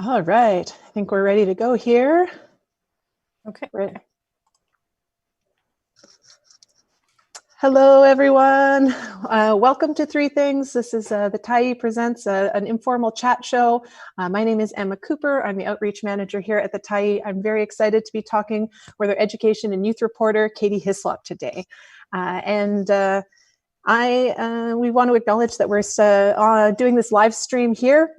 All right, I think we're ready to go here. Okay. Right. Hello, everyone. Welcome to Three Things. This is the Tyee Presents, an informal chat show. My name is Emma Cooper. I'm the Outreach Manager here at the Tyee. I'm very excited to be talking with our Education and Youth reporter, Katie Hyslop, today. We want to acknowledge that we're doing this live stream here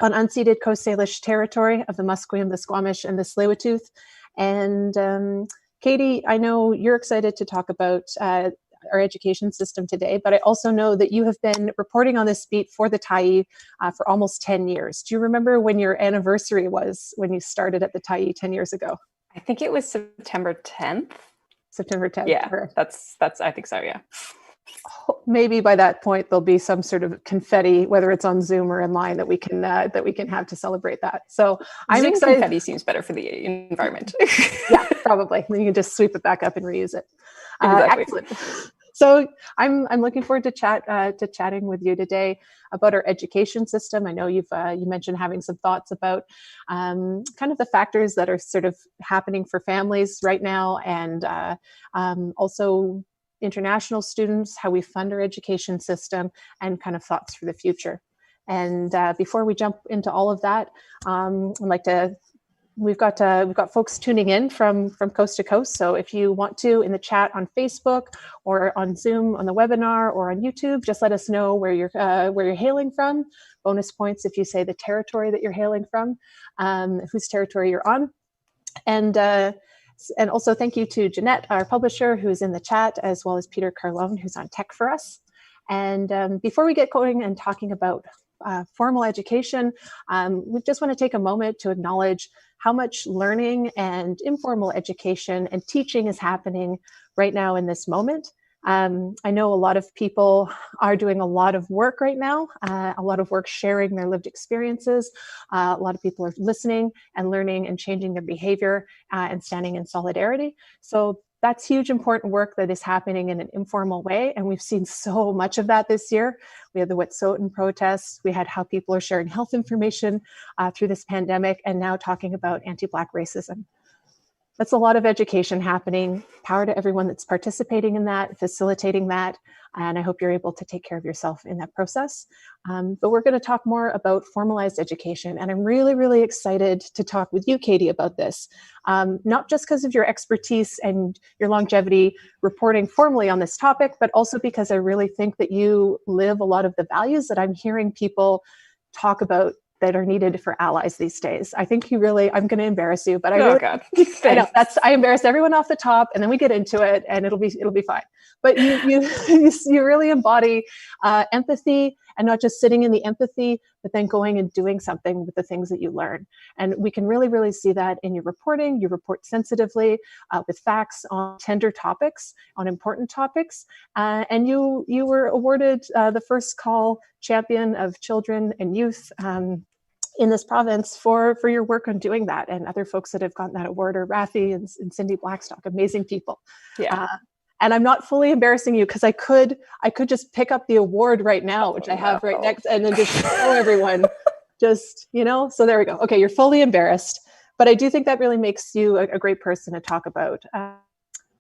on unceded Coast Salish territory of the Musqueam, the Squamish, and the Tsleil-Waututh. And Katie, I know you're excited to talk about our education system today, but I also know that you have been reporting on this beat for the Tyee for almost 10 years. Do you remember when your anniversary was when you started at the Tyee 10 years ago? I think it was September 10th. September 10th. Yeah, that's I think so, yeah. Maybe by that point there'll be some sort of confetti, whether it's on Zoom or online, that we can have to celebrate that. So I'm excited. Confetti seems better for the environment. Yeah, probably. Then you can just sweep it back up and reuse it. Exactly. Excellent. So I'm looking forward to chatting with you today about our education system. I know you mentioned having some thoughts about kind of the factors that are sort of happening for families right now, and also international students, how we fund our education system, and kind of thoughts for the future. And before we jump into all of that, I'd like to. We've got folks tuning in from coast to coast. So if you want to, in the chat on Facebook or on Zoom on the webinar or on YouTube, just let us know where you're hailing from. Bonus points if you say the territory that you're hailing from, whose territory you're on, and also thank you to Jeanette, our publisher, who's in the chat, as well as Peter Carlone, who's on tech for us. And before we get going and talking about formal education, we just want to take a moment to acknowledge how much learning and informal education and teaching is happening right now in this moment. I know a lot of people are doing a lot of work right now, a lot of work sharing their lived experiences. A lot of people are listening and learning and changing their behavior and standing in solidarity. So that's huge, important work that is happening in an informal way. And we've seen so much of that this year. We had the Wet'suwet'en protests. We had how people are sharing health information through this pandemic, and now talking about anti-Black racism. That's a lot of education happening. Power to everyone that's participating in that, facilitating that. And I hope you're able to take care of yourself in that process. But we're going to talk more about formalized education. And I'm really, really excited to talk with you, Katie, about this. Not just because of your expertise and your longevity reporting formally on this topic, but also because I really think that you live a lot of the values that I'm hearing people talk about that are needed for allies these days. I think I'm going to embarrass you, but I know I embarrassed everyone off the top, and then we get into it, and it'll be fine. But you really embody empathy, and not just sitting in the empathy, but then going and doing something with the things that you learn. And we can really, really see that in your reporting. You report sensitively with facts on tender topics, on important topics, and you were awarded the First Call Champion of Children and Youth in this province for your work on doing that. And other folks that have gotten that award are Rafi and Cindy Blackstock, amazing people. Yeah. And I'm not fully embarrassing you, because I could just pick up the award right now, which I have right next, and then just show everyone, just, so there we go. Okay, you're fully embarrassed, but I do think that really makes you a great person to talk about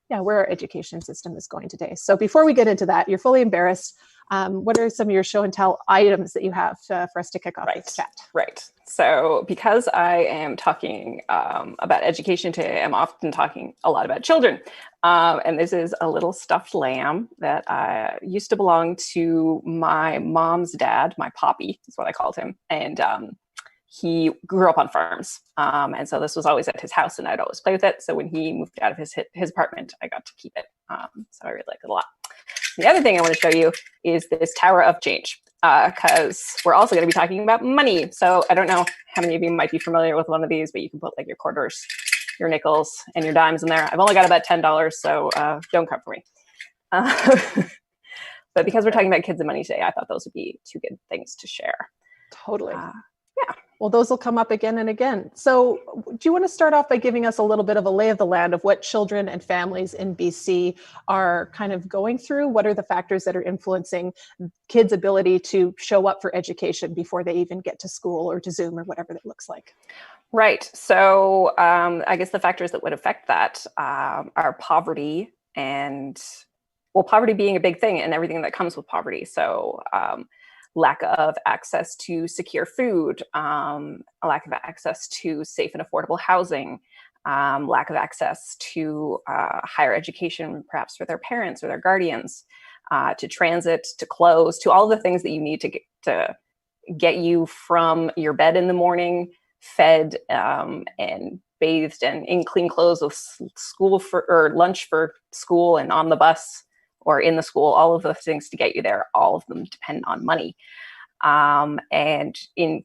where our education system is going today. So before we get into that, you're fully embarrassed. What are some of your show and tell items that you have for us to kick off this chat? Right. So because I am talking about education today, I'm often talking a lot about children. And this is a little stuffed lamb that used to belong to my mom's dad, my poppy is what I called him. And he grew up on farms. And so this was always at his house, and I'd always play with it. So when he moved out of his apartment, I got to keep it. So I really like it a lot. The other thing I want to show you is this Tower of Change, because we're also going to be talking about money. So I don't know how many of you might be familiar with one of these, but you can put like your quarters, your nickels, and your dimes in there. I've only got about $10, so don't come for me. But because we're talking about kids and money today, I thought those would be two good things to share. Totally. Yeah. Well, those will come up again and again. So do you want to start off by giving us a little bit of a lay of the land of what children and families in BC are kind of going through? What are the factors that are influencing kids' ability to show up for education before they even get to school or to Zoom or whatever that looks like? Right. So I guess the factors that would affect that are poverty and, well, poverty being a big thing and everything that comes with poverty. So lack of access to secure food, a lack of access to safe and affordable housing, lack of access to higher education, perhaps for their parents or their guardians, to transit, to clothes, to all the things that you need to get you from your bed in the morning, fed and bathed and in clean clothes with school for or lunch for school and on the bus or in the school. All of those things to get you there, all of them depend on money. And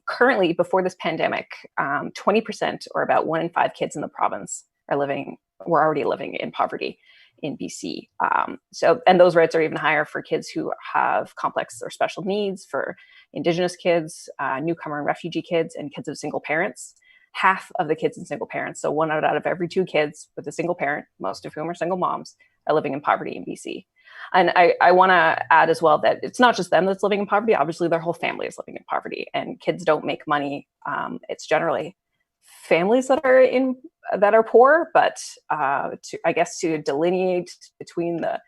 currently before this pandemic, 20% or about 1 in 5 kids in the province were already living in poverty in BC. And those rates are even higher for kids who have complex or special needs, for Indigenous kids, newcomer and refugee kids, and kids of single parents. Half of the kids in single parents, so 1 out of every 2 kids with a single parent, most of whom are single moms, are living in poverty in BC. And I want to add as well that it's not just them that's living in poverty. Obviously, their whole family is living in poverty, and kids don't make money. It's generally families that are poor, but to delineate between the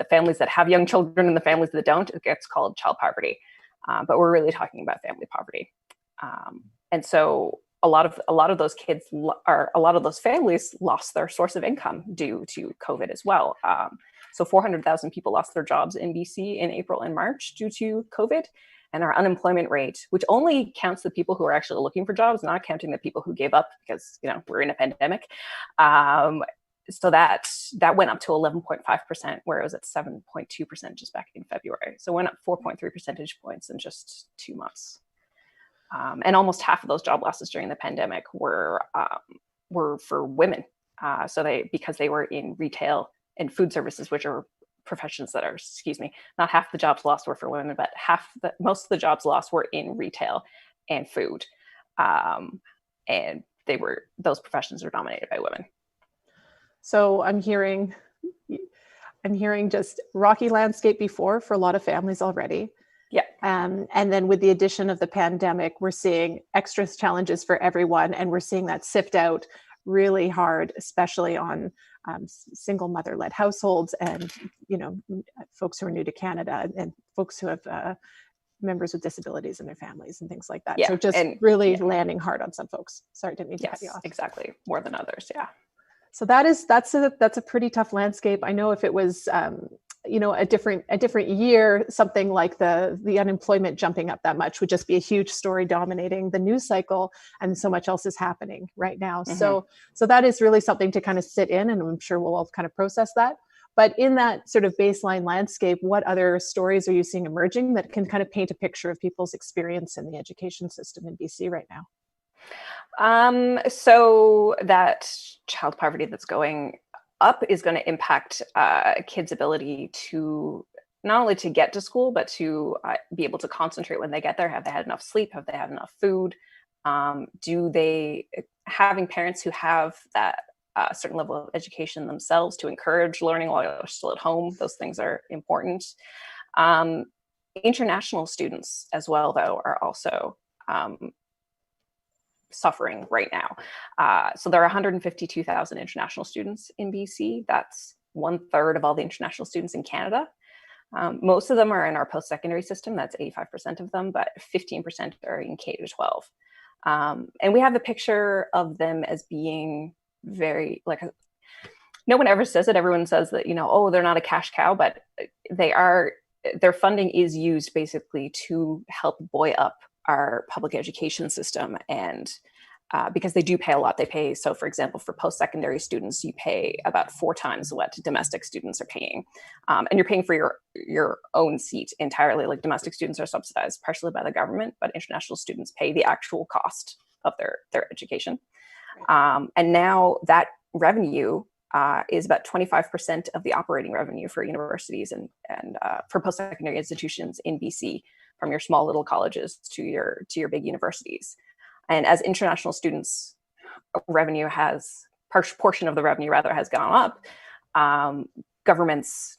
families that have young children and the families that don't, it gets called child poverty. But we're really talking about family poverty. And so a lot of those families lost their source of income due to COVID as well. So 400,000 people lost their jobs in BC in April and March due to COVID. And our unemployment rate, which only counts the people who are actually looking for jobs, not counting the people who gave up because we're in a pandemic. So that went up to 11.5%, where it was at 7.2% just back in February. So it went up 4.3 percentage points in just 2 months. And almost half of those job losses during the pandemic were for women. Because they were in retail and food services, which are professions that are, not half the jobs lost were for women, but most of the jobs lost were in retail and food. And those professions are dominated by women. So I'm hearing just rocky landscape before for a lot of families already. Yeah. And then with the addition of the pandemic, we're seeing extra challenges for everyone. And we're seeing that sift out really hard, especially on single mother-led households and, folks who are new to Canada and folks who have members with disabilities in their families and things like that. Yeah. So just landing hard on some folks. Sorry, didn't mean to cut you off. Exactly. More than others. Yeah. So that's a pretty tough landscape. I know if it was, a different year, something like the unemployment jumping up that much would just be a huge story dominating the news cycle, and so much else is happening right now. Mm-hmm. So that is really something to kind of sit in, and I'm sure we'll all kind of process that. But in that sort of baseline landscape, what other stories are you seeing emerging that can kind of paint a picture of people's experience in the education system in BC right now? So that child poverty that's going up is going to impact kids' ability to not only to get to school, but to be able to concentrate when they get there. Have they had enough sleep? Have they had enough food? Having parents who have that certain level of education themselves to encourage learning while you're still at home, those things are important. International students as well, though, are also suffering right now. So there are 152,000 international students in BC. That's 1/3 of all the international students in Canada. Most of them are in our post-secondary system. That's 85% of them, but 15% are in K-12. And we have the picture of them as being very, no one ever says it. Everyone says that, they're not a cash cow, but their funding is used basically to help buoy up our public education system. And because they do pay a lot, they pay. So for example, for post-secondary students, you pay about 4 times what domestic students are paying. And you're paying for your own seat entirely. Like, domestic students are subsidized partially by the government, but international students pay the actual cost of their education. And now that revenue is about 25% of the operating revenue for universities and for post-secondary institutions in BC, from your small little colleges to your big universities. And as international students' revenue portion of the revenue rather has gone up, government's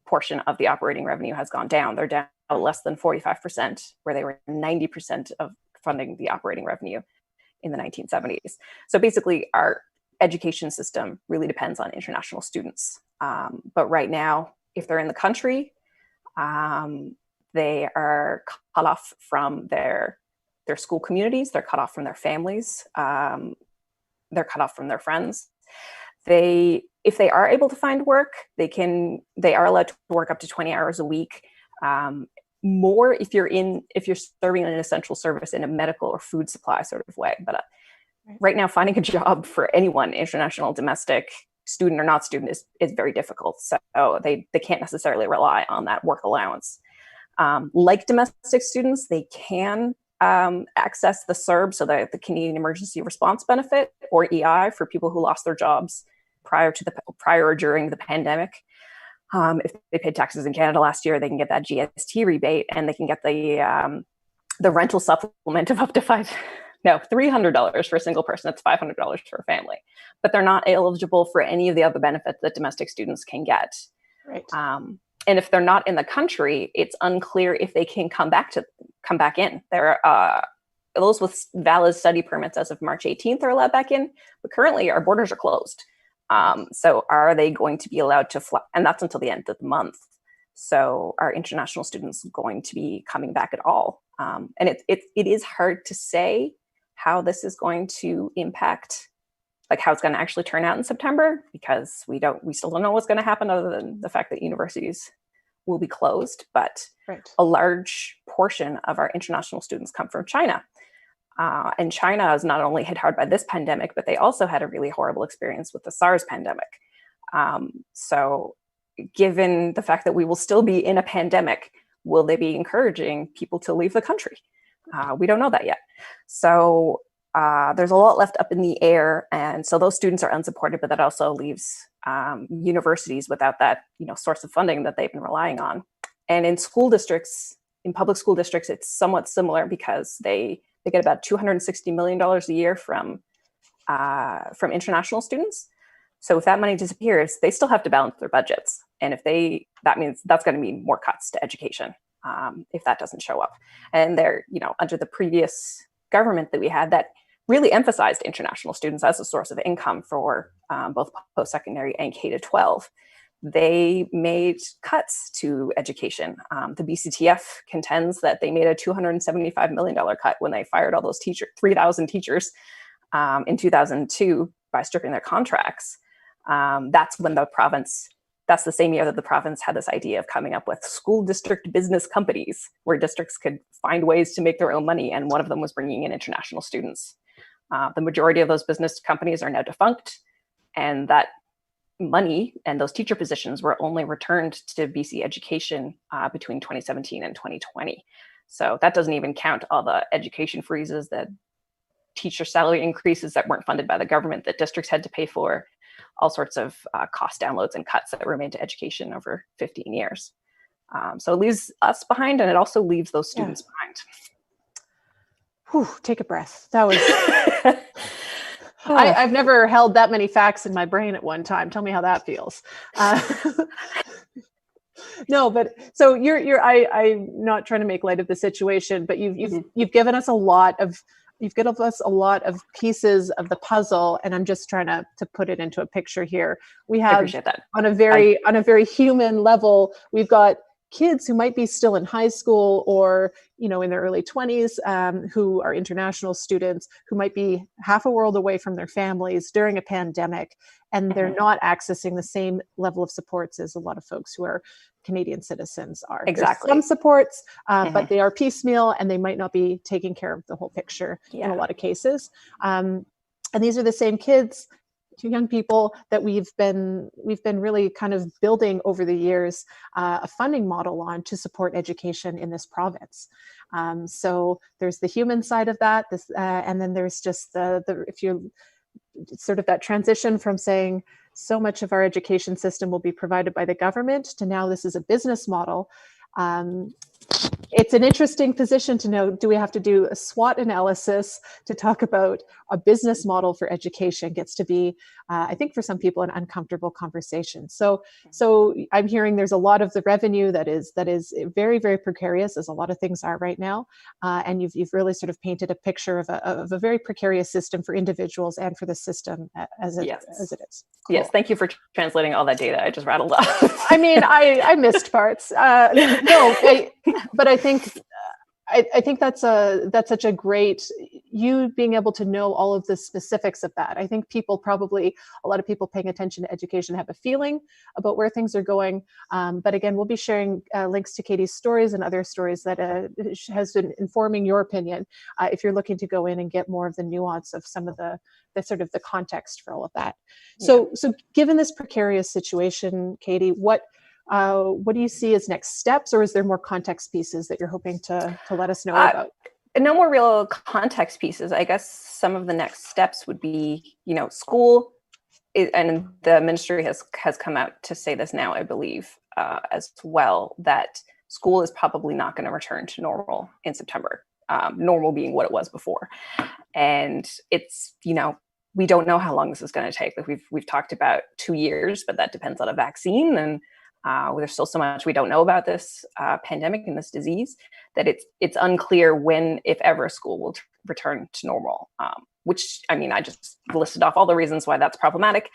portion of the operating revenue has gone down. They're down less than 45%, where they were 90% of funding the operating revenue in the 1970s. So basically, our education system really depends on international students. But right now, if they're in the country, they are cut off from their school communities. They're cut off from their families. They're cut off from their friends. If they are able to find work, they are allowed to work up to 20 hours a week. More if you're serving an essential service in a medical or food supply sort of way. But right now, finding a job for anyone, international, domestic, student or not student, is very difficult. So they can't necessarily rely on that work allowance. Like domestic students, they can access the CERB, so the Canadian Emergency Response Benefit, or EI, for people who lost their jobs prior or during the pandemic. If they paid taxes in Canada last year, they can get that GST rebate, and they can get the rental supplement of up to $300 for a single person. That's $500 for a family. But they're not eligible for any of the other benefits that domestic students can get. Right. And if they're not in the country, it's unclear if they can come back in. There are those with valid study permits as of March 18th are allowed back in, but currently our borders are closed. So are they going to be allowed to fly? And that's until the end of the month. So are international students going to be coming back at all? And it is hard to say how this is going to impact, like how it's going to actually turn out in September, because we still don't know what's going to happen, other than the fact that universities will be closed. But a large portion of our international students come from China. And China is not only hit hard by this pandemic, but they also had a really horrible experience with the SARS pandemic. So given the fact that we will still be in a pandemic, will they be encouraging people to leave the country? We don't know that yet. So there's a lot left up in the air. And so those students are unsupported, but that also leaves universities without that source of funding that they've been relying on. And in public school districts, it's somewhat similar, because they get about $260 million a year from international students. So if that money disappears, they still have to balance their budgets. And that means that's going to mean more cuts to education if that doesn't show up. And they're, under the previous government that we had, that really emphasized international students as a source of income for both post-secondary and K-12. They made cuts to education. The BCTF contends that they made a $275 million cut when they fired all those 3,000 teachers in 2002 by stripping their contracts. That's the same year that the province had this idea of coming up with school district business companies, where districts could find ways to make their own money. And one of them was bringing in international students. The majority of those business companies are now defunct, and that money and those teacher positions were only returned to BC education between 2017 and 2020. So that doesn't even count all the education freezes, the teacher salary increases that weren't funded by the government that districts had to pay for, all sorts of cost downloads and cuts that were made to education over 15 years. So it leaves us behind, and it also leaves those students behind. Whew, take a breath. That was... I've never held that many facts in my brain at one time. Tell me how that feels. No, but so I'm not trying to make light of the situation, but you've given us a lot of pieces of the puzzle, and I'm just trying to put it into a picture here. We have, I appreciate that. On a very human level, we've got kids who might be still in high school or in their early 20s, who are international students, who might be half a world away from their families during a pandemic, and they're not accessing the same level of supports as a lot of folks who are Canadian citizens are. Exactly. There's some supports, but they are piecemeal, and they might not be taking care of the whole picture in a lot of cases. And these are the same kids, young people, that we've been really kind of building over the years a funding model on to support education in this province. So there's the human side of that, and then there's just if you sort of that transition from saying so much of our education system will be provided by the government to now this is a business model. it's an interesting position to know, do we have to do a SWOT analysis to talk about a business model for education? Gets to be, I think for some people, an uncomfortable conversation. So I'm hearing there's a lot of the revenue that is very, very precarious, as a lot of things are right now. And you've really sort of painted a picture of a very precarious system for individuals and for the system as it is. Cool. Yes, thank you for translating all that data. I just rattled off. I mean, I missed parts. But I think that's such a great, you being able to know all of the specifics of that. I think a lot of people paying attention to education have a feeling about where things are going. But again, we'll be sharing links to Katie's stories and other stories that has been informing your opinion if you're looking to go in and get more of the nuance of some of the sort of the context for all of that. So given this precarious situation, Katie, what do you see as next steps, or is there more context pieces that you're hoping to let us know about? No more real context pieces. I guess some of the next steps would be, school, and the ministry has come out to say this now, I believe, as well, that school is probably not going to return to normal in September, normal being what it was before. And it's, we don't know how long this is going to take. Like we've talked about 2 years, but that depends on a vaccine, and there's still so much we don't know about this pandemic and this disease that it's unclear when, if ever, school will return to normal. Which, I mean, I just listed off all the reasons why that's problematic.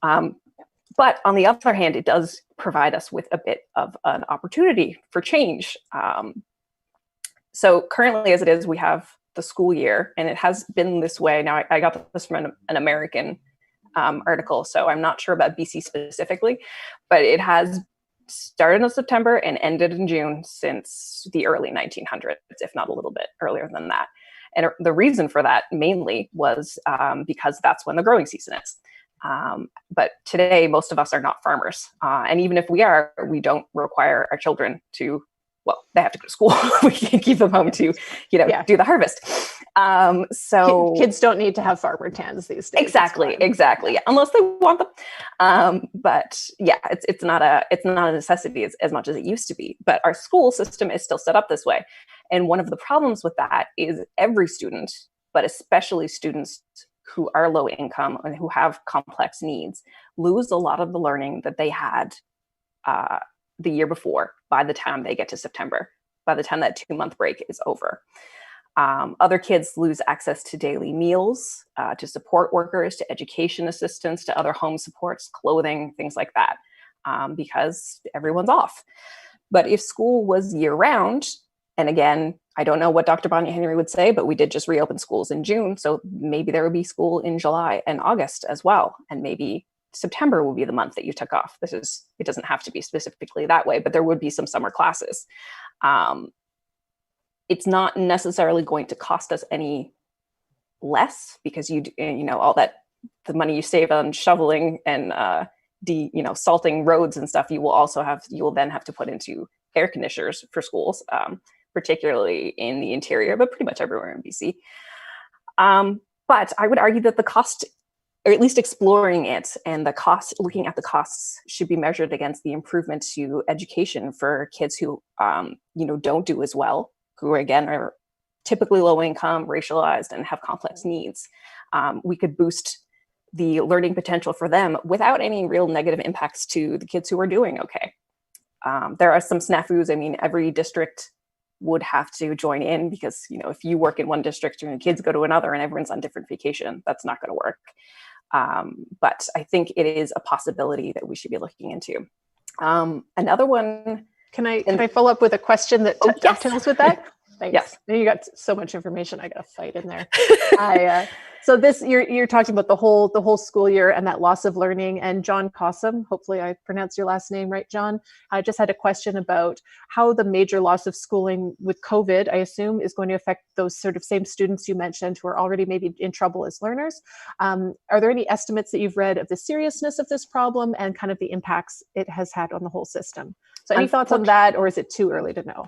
But on the other hand, it does provide us with a bit of an opportunity for change. So currently, as it is, we have the school year, and it has been this way. Now, I got this from an American article, so I'm not sure about BC specifically, but it has started in September and ended in June since the early 1900s, if not a little bit earlier than that. And the reason for that mainly was because that's when the growing season is. But today, most of us are not farmers. And even if we are, we don't require our children to, well, they have to go to school. We can keep them home to, do the harvest. So kids don't need to have farmer tans these days. Exactly. Unless they want them. But yeah, it's not a necessity as much as it used to be. But our school system is still set up this way. And one of the problems with that is every student, but especially students who are low income and who have complex needs, lose a lot of the learning that they had the year before by the time they get to September, by the time that 2-month break is over. Other kids lose access to daily meals, to support workers, to education assistance, to other home supports, clothing, things like that, because everyone's off. But if school was year round, and again, I don't know what Dr. Bonnie Henry would say, but we did just reopen schools in June. So maybe there would be school in July and August as well. And maybe September will be the month that you took off. It doesn't have to be specifically that way, but there would be some summer classes. It's not necessarily going to cost us any less because all that, the money you save on shoveling and salting roads and stuff, you will then have to put into air conditioners for schools, particularly in the interior, but pretty much everywhere in BC. But I would argue that the cost, or at least exploring it, and looking at the costs, should be measured against the improvement to education for kids who, don't do as well, who again are typically low income, racialized, and have complex needs. We could boost the learning potential for them without any real negative impacts to the kids who are doing okay. There are some snafus. I mean, every district would have to join in because, if you work in one district and the kids go to another and everyone's on different vacation, that's not going to work. But I think it is a possibility that we should be looking into. Another one. Can I follow up with a question that dovetails with that? Thanks. Yes. You got so much information. I got to fight in there. So this, you're talking about the whole school year and that loss of learning. And John Cossum, hopefully I pronounced your last name right, John, I just had a question about how the major loss of schooling with COVID, I assume, is going to affect those sort of same students you mentioned who are already maybe in trouble as learners. Are there any estimates that you've read of the seriousness of this problem and kind of the impacts it has had on the whole system? So any thoughts on that, or is it too early to know?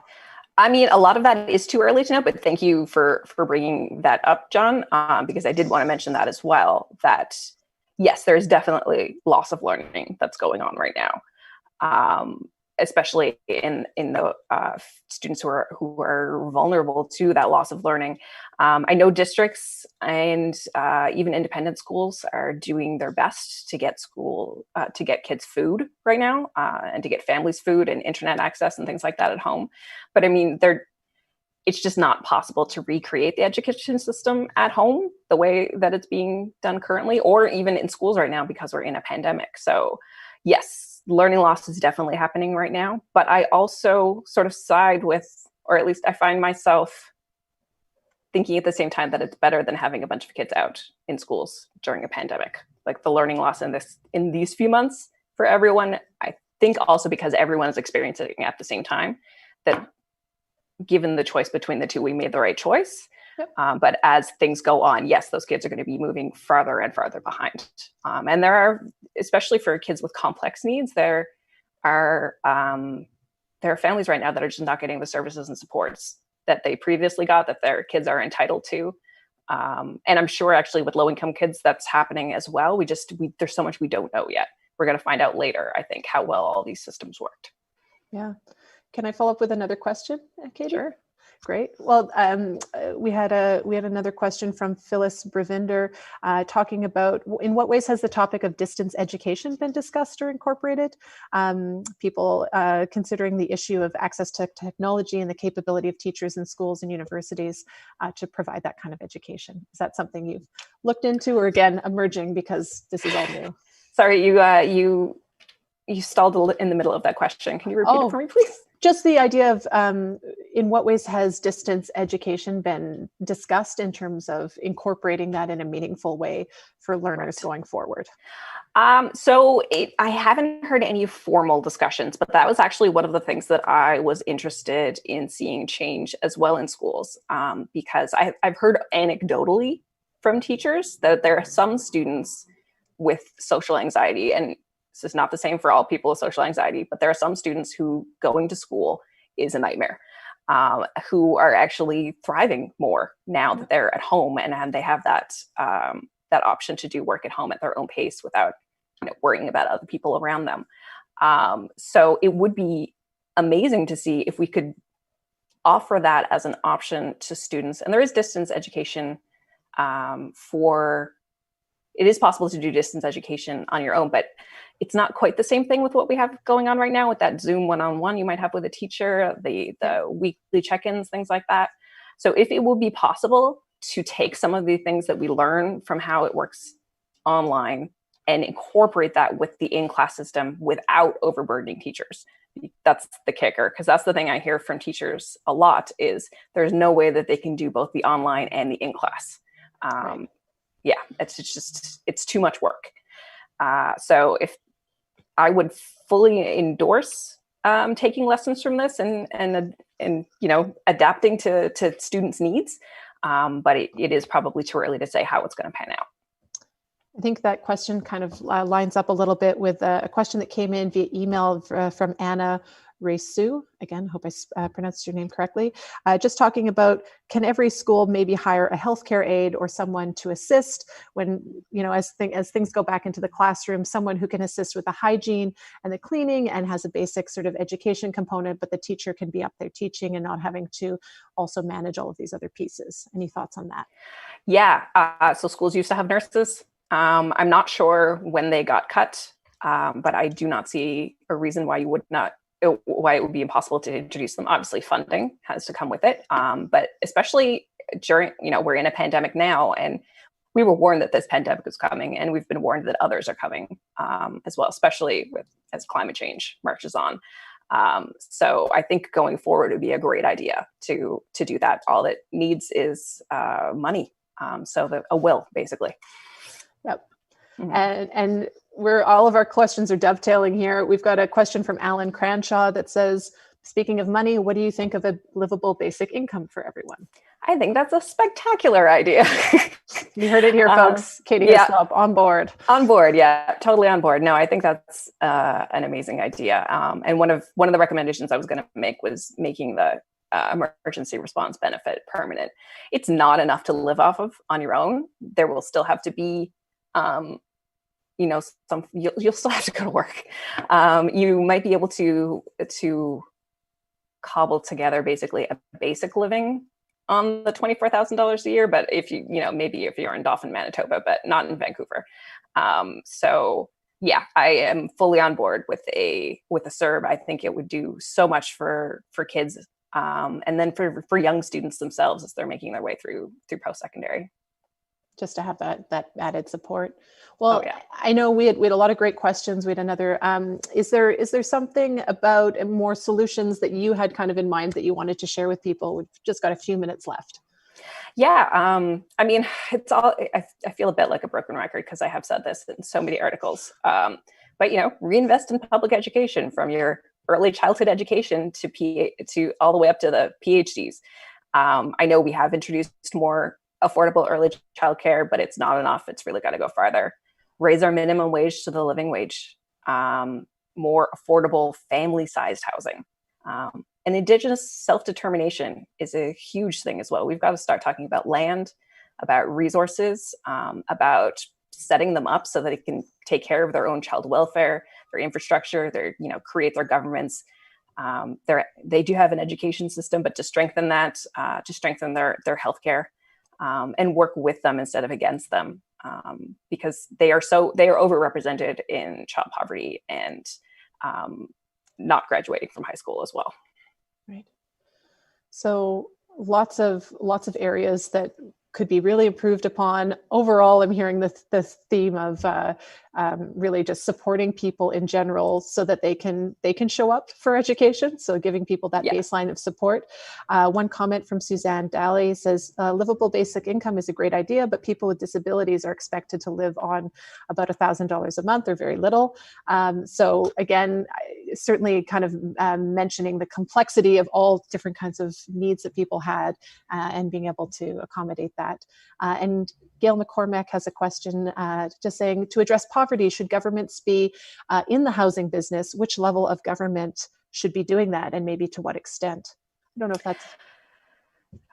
I mean, a lot of that is too early to know, but thank you for bringing that up, John, because I did want to mention that as well, that yes, there's definitely loss of learning that's going on right now. especially in the students who are vulnerable to that loss of learning. I know districts and even independent schools are doing their best to get kids food right now, and to get families food and internet access and things like that at home. But I mean, it's just not possible to recreate the education system at home the way that it's being done currently, or even in schools right now, because we're in a pandemic. So yes, learning loss is definitely happening right now, but I also sort of side with, or at least I find myself thinking at the same time that it's better than having a bunch of kids out in schools during a pandemic. Like the learning loss in these few months for everyone, I think also because everyone is experiencing it at the same time, that given the choice between the two, we made the right choice. Yep. But as things go on, yes, those kids are going to be moving farther and farther behind. And there are, especially for kids with complex needs, there are families right now that are just not getting the services and supports that they previously got, that their kids are entitled to. And I'm sure actually with low-income kids, that's happening as well. There's so much we don't know yet. We're going to find out later, I think, how well all these systems worked. Yeah. Can I follow up with another question, Katie? Sure. Great. Well, we had another question from Phyllis Bravinder talking about in what ways has the topic of distance education been discussed or incorporated? People considering the issue of access to technology and the capability of teachers in schools and universities to provide that kind of education. Is that something you've looked into, or again, emerging because this is all new? Sorry, you stalled in the middle of that question. Can you repeat it for me, please? Just the idea of in what ways has distance education been discussed in terms of incorporating that in a meaningful way for learners going forward? I haven't heard any formal discussions, but that was actually one of the things that I was interested in seeing change as well in schools, because I've heard anecdotally from teachers that there are some students with social anxiety, and this is not the same for all people with social anxiety, but there are some students who going to school is a nightmare, who are actually thriving more now that they're at home and they have that option to do work at home at their own pace without worrying about other people around them. So it would be amazing to see if we could offer that as an option to students. And there is distance education it is possible to do distance education on your own, but it's not quite the same thing with what we have going on right now with that Zoom one-on-one you might have with a teacher, the weekly check-ins, things like that. So if it will be possible to take some of the things that we learn from how it works online and incorporate that with the in-class system without overburdening teachers, that's the kicker, because that's the thing I hear from teachers a lot is there's no way that they can do both the online and the in-class. Right. Yeah, it's too much work. So if I would fully endorse taking lessons from this and adapting to students' needs, but it is probably too early to say how it's going to pan out. I think that question kind of lines up a little bit with a question that came in via email from Anna Resu. Again, hope I pronounced your name correctly. Just talking about, can every school maybe hire a healthcare aide or someone to assist when, as things go back into the classroom, someone who can assist with the hygiene and the cleaning and has a basic sort of education component, but the teacher can be up there teaching and not having to also manage all of these other pieces. Any thoughts on that? Yeah, so schools used to have nurses. I'm not sure when they got cut, but I do not see a reason why why it would be impossible to introduce them. Obviously, funding has to come with it, but especially during, we're in a pandemic now, and we were warned that this pandemic is coming, and we've been warned that others are coming as well, especially as climate change marches on. So I think going forward, it would be a great idea to do that. All it needs is money, so a will, basically. Yep. Mm-hmm. And all of our questions are dovetailing here. We've got a question from Alan Cranshaw that says, speaking of money, what do you think of a livable basic income for everyone? I think that's a spectacular idea. You heard it here, folks. Katie Hyslop, on board. On board, yeah, totally on board. No, I think that's an amazing idea. And one of the recommendations I was going to make was making the emergency response benefit permanent. It's not enough to live off of on your own. There will still have to be you'll still have to go to work. You might be able to cobble together basically a basic living on the $24,000 a year. But maybe if you're in Dauphin, Manitoba, but not in Vancouver. So yeah, I am fully on board with a CERB. I think it would do so much for kids, and then for young students themselves as they're making their way through post-secondary. Just to have that added support. Well, oh, yeah. I know we had a lot of great questions. We had another, is there something about more solutions that you had kind of in mind that you wanted to share with people? We've just got a few minutes left. Yeah. I mean, I feel a bit like a broken record because I have said this in so many articles, but reinvest in public education from your early childhood education to all the way up to the PhDs. I know we have introduced more affordable early childcare, but it's not enough. It's really got to go farther. Raise our minimum wage to the living wage. More affordable family-sized housing. And Indigenous self-determination is a huge thing as well. We've got to start talking about land, about resources, about setting them up so that they can take care of their own child welfare, their infrastructure, create their governments. They do have an education system, but to strengthen that, to strengthen their healthcare. And work with them instead of against them, because they are overrepresented in child poverty and not graduating from high school as well. Right. So lots of areas that could be really improved upon. Overall, I'm hearing this theme of really just supporting people in general so that they can show up for education. So giving people that baseline of support. One comment from Suzanne Daly says, livable basic income is a great idea, but people with disabilities are expected to live on about $1,000 a month or very little. So again, certainly kind of mentioning the complexity of all different kinds of needs that people had and being able to accommodate that. And Gail McCormack has a question just saying, to address poverty, should governments be in the housing business? Which level of government should be doing that, and maybe to what extent? I don't know if that's...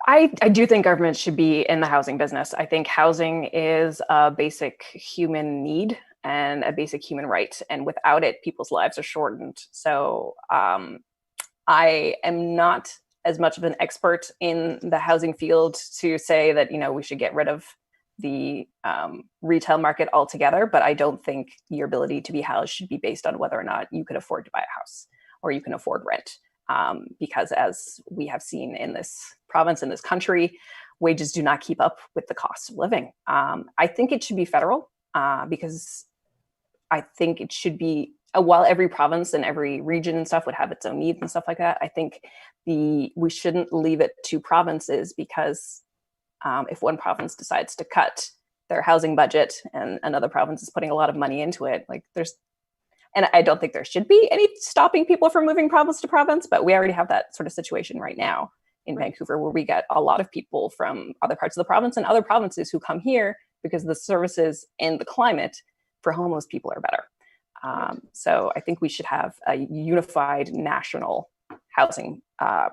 I do think government should be in the housing business. I think housing is a basic human need and a basic human right. And without it, people's lives are shortened. So I am not as much of an expert in the housing field to say that, we should get rid of the retail market altogether, but I don't think your ability to be housed should be based on whether or not you could afford to buy a house or you can afford rent. Because as we have seen in this province, in this country, wages do not keep up with the cost of living. I think it should be federal because I think it should be, while every province and every region and stuff would have its own needs and stuff like that, I think we shouldn't leave it to provinces, because if one province decides to cut their housing budget and another province is putting a lot of money into it, and I don't think there should be any stopping people from moving province to province, but we already have that sort of situation right now in Vancouver, where we get a lot of people from other parts of the province and other provinces who come here because the services and the climate for homeless people are better. So I think we should have a unified national housing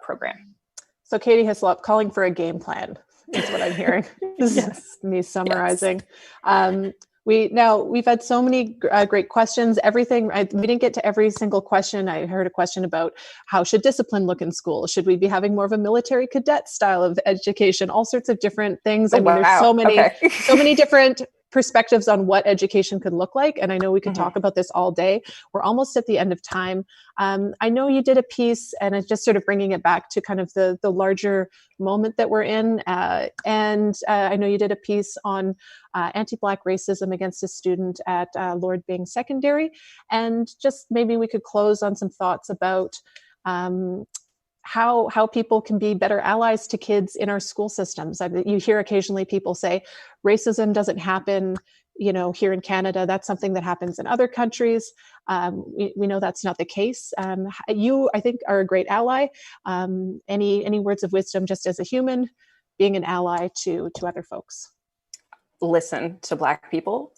program. So Katie Hyslop, calling for a game plan is what I'm hearing. This is me summarizing. Yes. We've had so many great questions. We didn't get to every single question. I heard a question about how should discipline look in school? Should we be having more of a military cadet style of education? All sorts of different things. I mean, there's so many different perspectives on what education could look like. And I know we could talk about this all day. We're almost at the end of time. I know you did a piece, and it's just sort of bringing it back to kind of the larger moment that we're in. And I know you did a piece on anti-Black racism against a student at Lord Byng Secondary. And just maybe we could close on some thoughts about how people can be better allies to kids in our school systems. You hear occasionally people say racism doesn't happen, here in Canada. That's something that happens in other countries. We know that's not the case. You, I think, are a great ally. Any words of wisdom, just as a human, being an ally to other folks? Listen to Black people.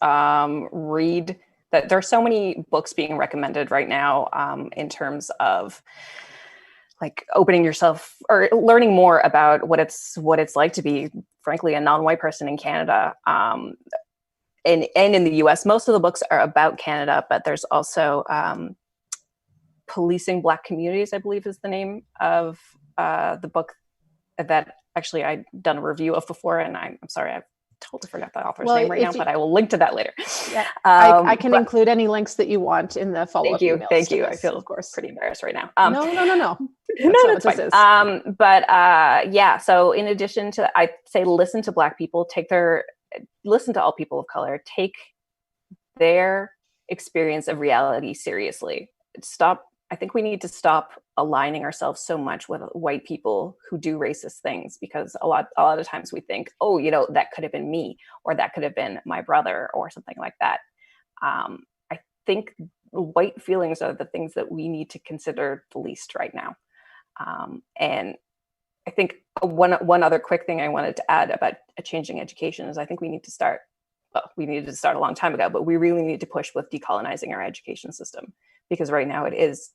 Read that. There are so many books being recommended right now in terms of opening yourself or learning more about what it's like to be, frankly, a non-white person in Canada. and in the US, most of the books are about Canada, but there's also Policing Black Communities, I believe is the name of the book that actually I'd done a review of before, and I'm sorry, I've totally forgot the author's name right now, but I will link to that later. Yeah, I can include any links that you want in the follow-up emails. Thank you. This, I feel, of course, pretty embarrassed right now. No. That's fine. Yeah. So in addition to, I say, listen to Black people, listen to all people of color, take their experience of reality seriously. I think we need to stop aligning ourselves so much with white people who do racist things, because a lot of times we think, oh, you know, that could have been me, or that could have been my brother, or something like that. I think white feelings are the things that we need to consider the least right now. And I think one other quick thing I wanted to add about changing education is I think we needed to start a long time ago, but we really need to push with decolonizing our education system, because right now it is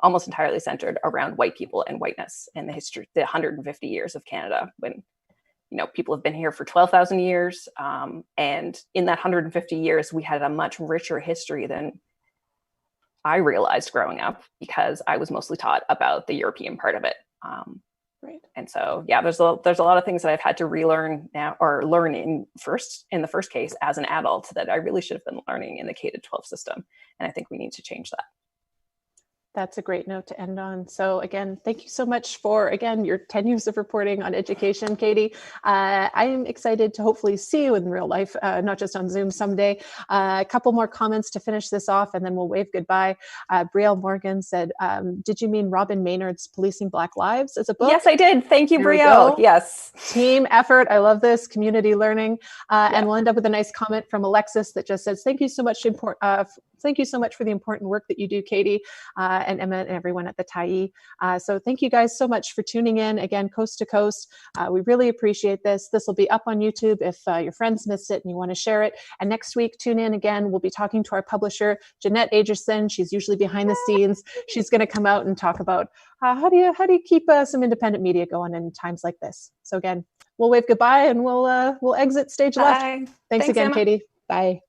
almost entirely centered around white people and whiteness, and the 150 years of Canada, when, you know, people have been here for 12,000 years. And in that 150 years, we had a much richer history than I realized growing up, because I was mostly taught about the European part of it. Right. And so, yeah, there's a lot of things that I've had to relearn now, or learn in the first case as an adult, that I really should have been learning in the K-12 system. And I think we need to change that. That's a great note to end on. So again, thank you so much for, again, your 10 years of reporting on education, Katie. I'm excited to hopefully see you in real life, not just on Zoom someday. A couple more comments to finish this off, and then we'll wave goodbye. Brielle Morgan said, did you mean Robin Maynard's Policing Black Lives as a book? Yes, I did. Thank you, Brielle. Yes. Team effort. I love this. Community learning. And we'll end up with a nice comment from Alexis that just says, thank you so much for the important work that you do, Katie, and Emma and everyone at the Tyee. So thank you guys so much for tuning in, again, coast to coast. We really appreciate this. This will be up on YouTube if your friends missed it and you want to share it. And next week, tune in again. We'll be talking to our publisher, Jeanette Agerson. She's usually behind the scenes. She's going to come out and talk about how do you keep some independent media going in times like this. So again, we'll wave goodbye, and we'll exit stage left. Bye. Thanks again, Emma. Katie. Bye.